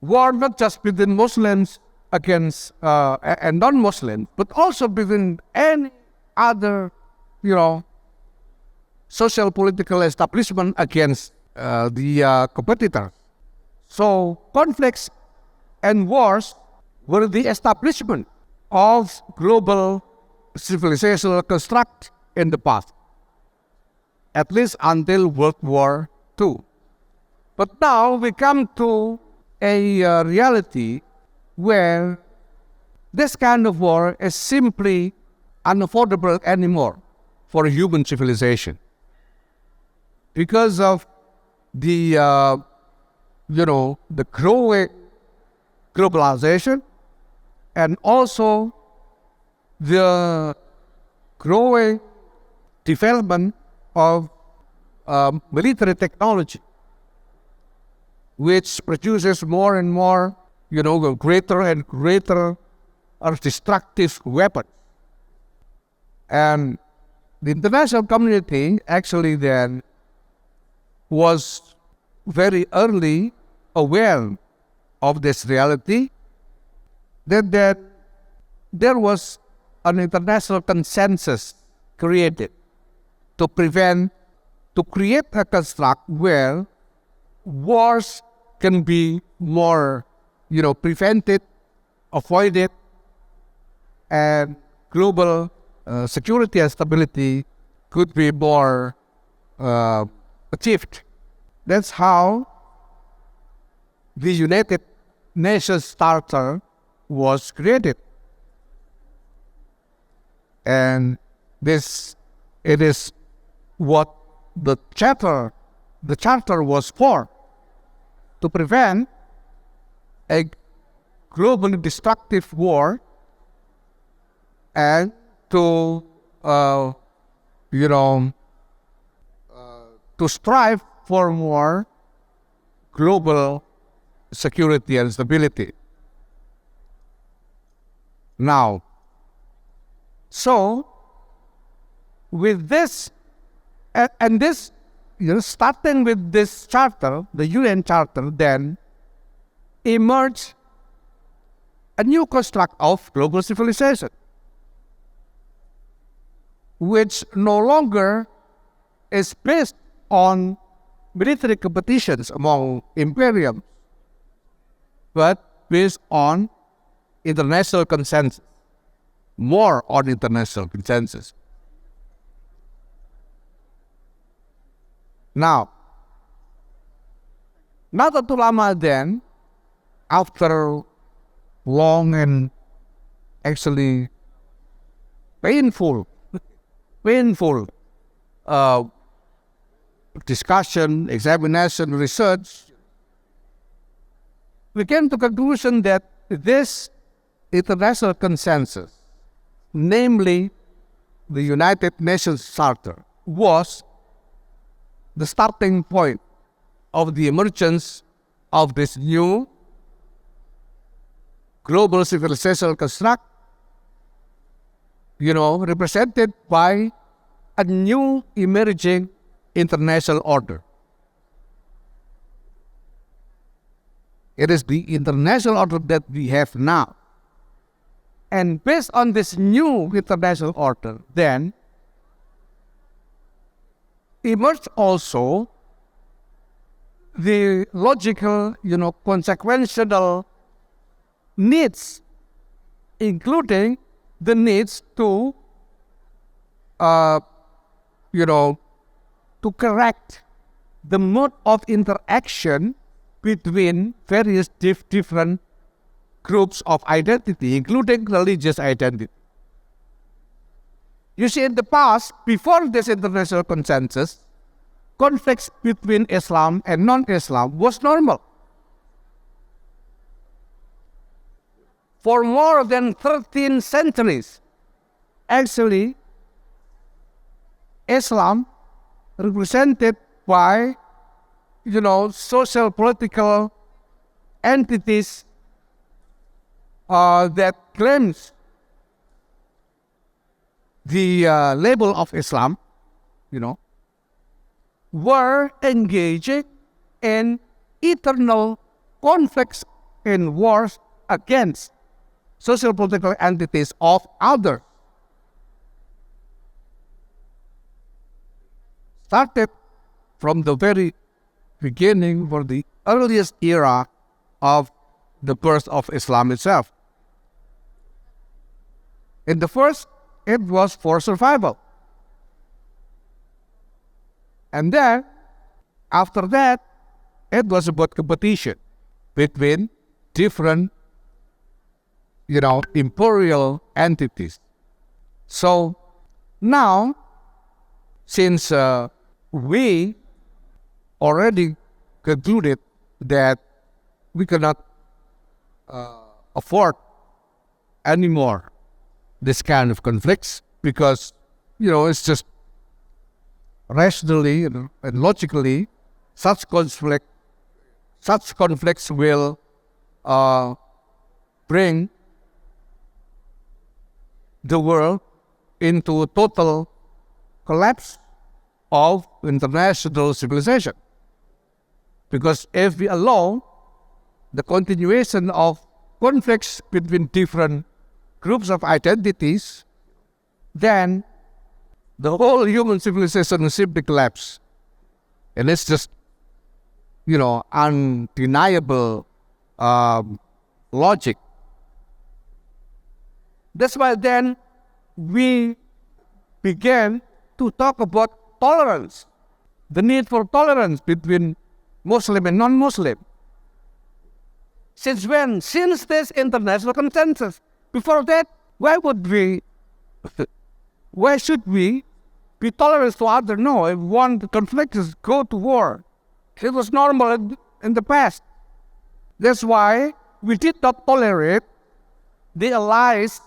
war not just between Muslims against and non-Muslims, but also between any other, social political establishment against the competitors. So conflicts and wars were the establishment of global civilizational construct in the past, at least until World War II. But now we come to a reality where this kind of war is simply unaffordable anymore for human civilization because of the the growing globalization and also the growing development of military technology, which produces more and more, greater and greater destructive weapons. And the international community actually then was very early aware of this reality, that there was an international consensus created to create a construct where wars can be more, prevented, avoided, and global security and stability could be more achieved. That's how the United Nations Charter was created. And it is what the charter was for, to prevent a globally destructive war and to strive for more global security and stability. Now, so with this, and this, starting with this charter, the UN Charter, then emerged a new construct of global civilization, which no longer is based on military competitions among imperiums, but based on international consensus, more on international consensus. Now, Nahdlatul Ulama then, after long and actually painful discussion, examination, research, we came to the conclusion that this international consensus, namely the United Nations Charter, was the starting point of the emergence of this new global civilizational construct, represented by a new emerging international order. It is the international order that we have now. And based on this new international order, then emerged also the logical, consequential needs, including the needs to, to correct the mode of interaction between various different groups of identity, including religious identity. You see, in the past, before this international consensus, conflicts between Islam and non-Islam was normal. For more than 13 centuries, actually, Islam, represented by, social political entities that claims the label of Islam, were engaging in eternal conflicts in wars against social political entities of others. Started from the very beginning, for the earliest era of the birth of Islam itself. In the first, it was for survival. And then, after that, it was about competition between different, imperial entities. So now, since we already concluded that we cannot afford anymore this kind of conflicts, because it's just rationally and logically such conflicts will bring the world into total collapse of international civilization. Because if we allow the continuation of conflicts between different groups of identities, then the whole human civilization will simply collapse. And it's just, undeniable logic. That's why then we began to talk about tolerance, the need for tolerance between Muslim and non-Muslim. Since when? Since this international consensus. Before that, why should we be tolerant to others? No, if one conflict is go to war. It was normal in the past. That's why we did not tolerate the allies,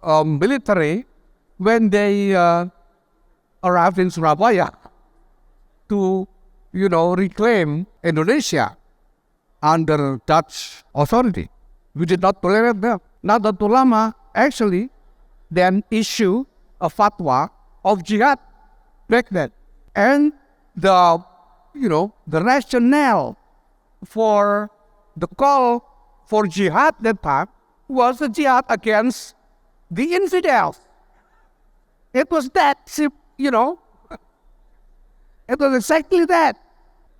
military, when they arrived in Surabaya to, reclaim Indonesia under Dutch authority. We did not tolerate them. Nahdlatul Ulama actually then issued a fatwa of jihad back then. And the rationale for the call for jihad that time was a jihad against the infidels. It was that, it was exactly that.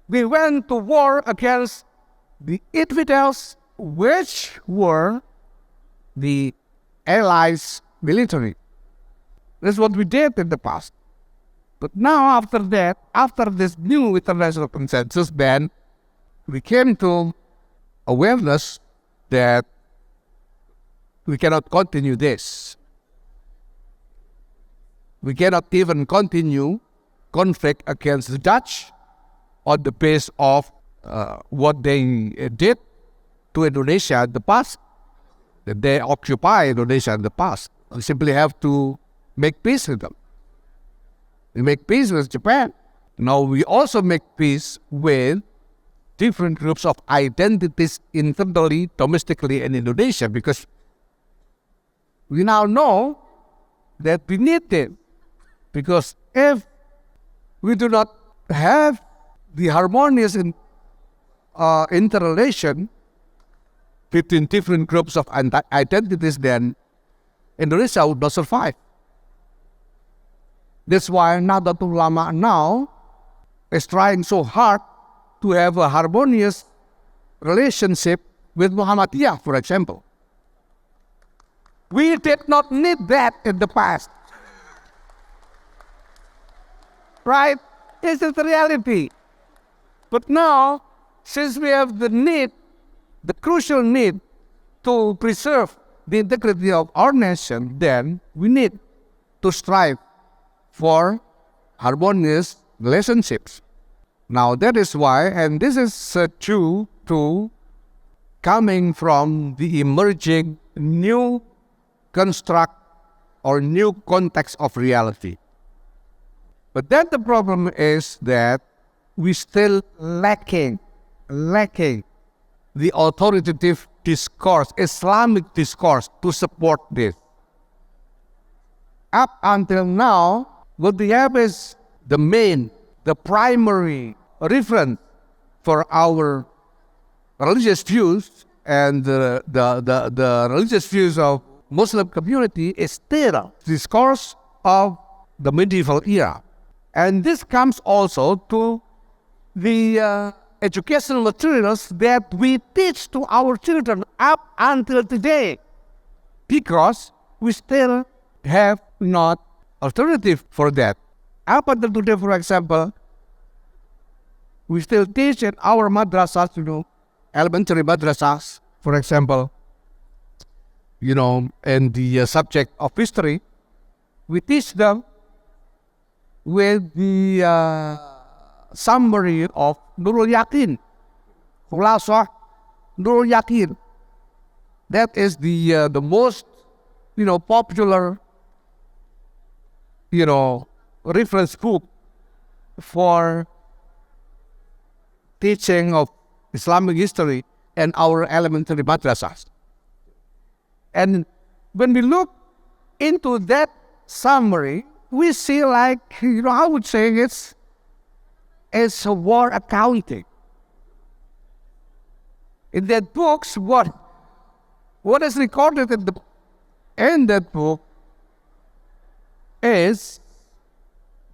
We went to war against the infidels, which were the allies military. That's what we did in the past. But now after that, after this new international consensus, then we came to awareness that we cannot continue this. We cannot even continue conflict against the Dutch on the basis of what they did to Indonesia in the past. That they occupy Indonesia in the past. We simply have to make peace with them. We make peace with Japan. Now we also make peace with different groups of identities internally, domestically in Indonesia, because we now know that we need them. Because if we do not have the harmonious interrelation between different groups of identities, then Indonesia would not survive. That's why Nahdlatul Ulama now is trying so hard to have a harmonious relationship with Muhammadiyah, for example. We did not need that in the past. Right? This is the reality. But now, since we have the need, the crucial need to preserve the integrity of our nation, then we need to strive for harmonious relationships. Now that is why, and this is due to coming from the emerging new construct or new context of reality. But then the problem is that we still lacking the authoritative discourse, Islamic discourse, to support this. Up until now, what we have is the primary reference for our religious views and the religious views of Muslim community is still discourse of the medieval era. And this comes also to the educational materials that we teach to our children up until today, because we still have not alternative for that. Up until today, for example, we still teach in our madrasas, elementary madrasas, for example, in the subject of history, we teach them with the summary of Nurul Yakin, Khulasah Nurul Yakin. That is the most, popular, reference book for teaching of Islamic history and our elementary madrasas. And when we look into that summary, we see I would say it's a war accounting. In that books, what is recorded in that book is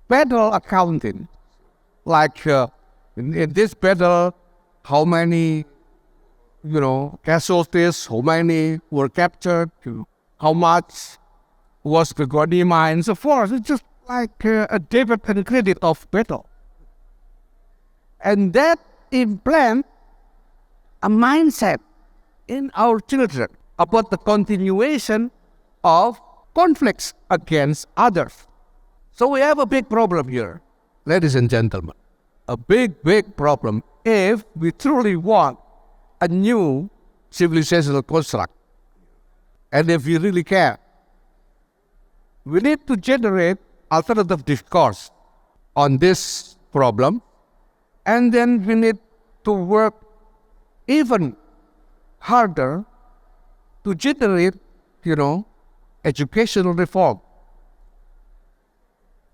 battle accounting. In this battle, how many, casualties, how many were captured, how much was the ghanima, and so forth. It's just like a debit and credit of battle. And that implant a mindset in our children about the continuation of conflicts against others. So we have a big problem here, ladies and gentlemen. A big, big problem if we truly want a new civilizational construct. And if we really care, we need to generate alternative discourse on this problem, and then we need to work even harder to generate, educational reform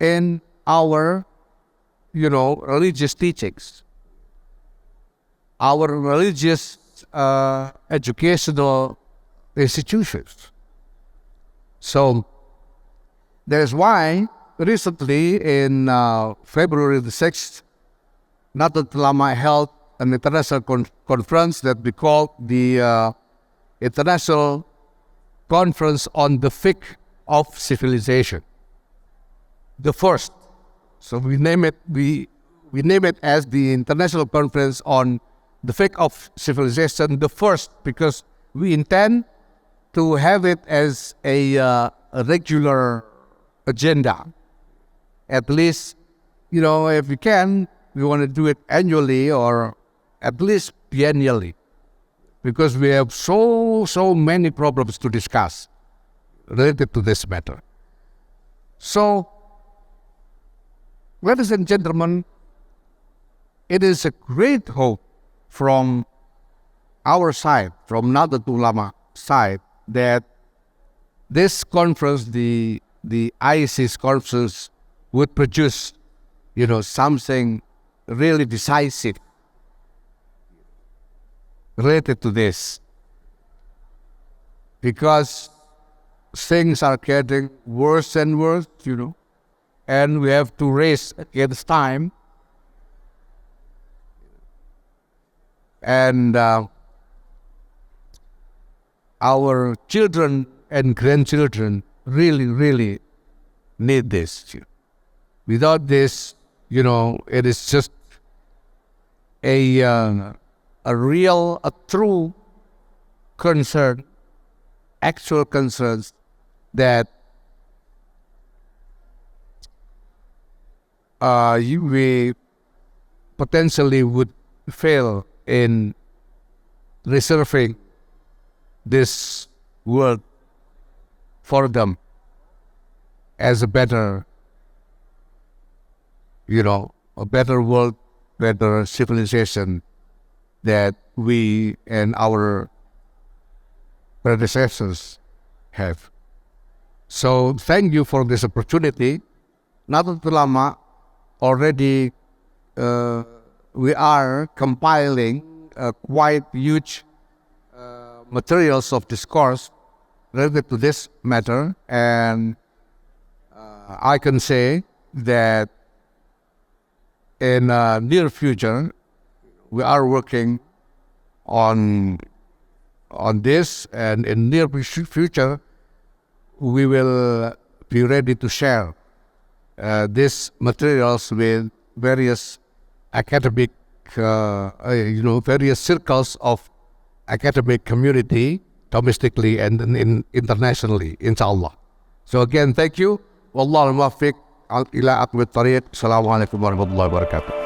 in our, religious teachings, our religious educational institutions. So that's why recently in February the 6th, Nahdlatul held an international conference that we call the International Conference on the Fiqh of Civilization. The first. So we name it as the International Conference on the Fiqh of Civilization, the first, because we intend to have it as a regular agenda. At least, if we can, we want to do it annually or at least biennially, because we have so many problems to discuss related to this matter. So, ladies and gentlemen, it is a great hope from our side, from Nahdlatul side, that this conference, the IEC's conference, would produce, something really decisive related to this, because things are getting worse and worse, and we have to race against time. And our children and grandchildren really need this. Without this, it is just a true concern, actual concerns that we potentially would fail in reserving this world for them as a better, a better world, better civilization that we and our predecessors have. So thank you for this opportunity. Nahdlatul already we are compiling quite huge materials of discourse related to this matter, and I can say that in near future we are working on this, and in near future we will be ready to share these materials with various academic, various circles of academic community, domestically and internationally, inshallah. So again, thank you. Wallahu muwaffiq ila aqwamit thariq. Assalamualaikum warahmatullahi wabarakatuh.